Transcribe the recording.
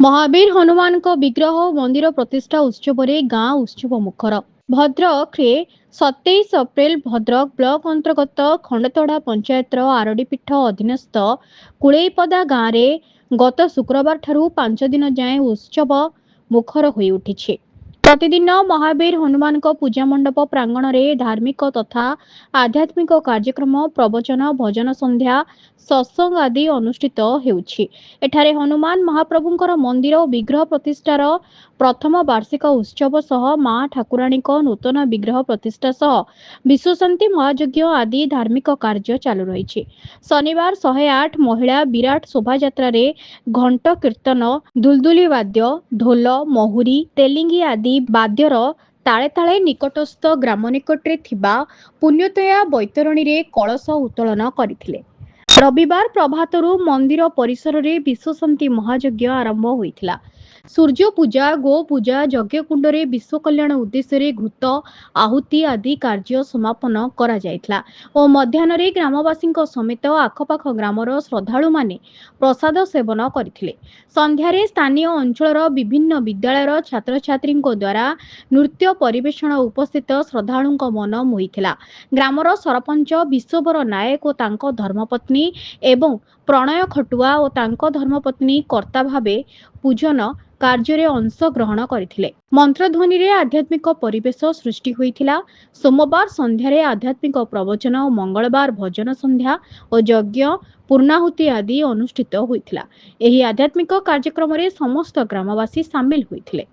महावीर हनुमान विग्रह मंदिर प्रतिष्ठा उत्सव गाँ उत्सव मुखर। भद्रक 27 एप्रिल भद्रक ब्लॉक अंतर्गत खंडतड़ा पंचायत आरडीपीठ अधीनस्थ कुलेपदा गाँव में गत शुक्रवार ठारू 5 दिन जाए उत्सव मुखर हो उठी। प्रतिदिन महावीर हनुमान पूजा मंडप प्रांगण में धार्मिक तथा आध्यात्मिक कार्यक्रम प्रवचन भजन संध्या सत्संग आदि अनुष्ठित होउछि। एठारे हनुमान महाप्रभुंकर मंदिर और विग्रह प्रतिष्ठार प्रथम वार्षिक उत्सव सह मां ठाकुराणी नूतन विग्रह प्रतिष्ठा सह विश्वशांति महायज्ञ आदि धार्मिक कार्य चालू रही। शनिवार 108 महिला विराट शोभायात्रा घंट कीर्तन दुलदुली वाद्य ढोल महुरी तेलिंगी आदि वाद्यर ताले ताले निकटस्थ ग्राम निकटरे थिबा पुण्यतया बैतरणी रे कलश उत्तोलन करथिले। रविवार प्रभातरू मंदिर परिसर रे विश्वशांति महायज्ञ आरंभ होइथिला। सूर्य पूजा गो पूजा यज्ञ कुंडरे विश्व कल्याण उद्देश्य घृत आहुति आदि कार्य समापन करा जायथिला और मध्याह्न ग्रामवासी समेत आखपाख ग्रामर श्रद्धालु माने प्रसाद सेवन करथिले। संध्यारे स्थानीय अंचलर विभिन्न विद्यालयर छात्र छात्री द्वारा नृत्य परिवेषण उपस्थित श्रद्धालुଙ୍କ मन मोहिथिला। ग्रामर सरपंच विश्ववर नायक और तांको धर्मपत्नी एवं प्रणय खटुआ और तांको धर्मपत्नी कर्ता भावे पूजन कार्य अंश ग्रहण करथिले। मंत्रध्वनि रे आध्यात्मिक परिवेश सृष्टि होइथिला। सोमवार संध्यारे आध्यात्मिक प्रवचन और मंगलवार भजन संध्या और यज्ञ पूर्णाहुति आदि अनुष्ठित होइथिला। एही आध्यात्मिक कार्यक्रम रे समस्त ग्रामवासी शामिल होइथिले।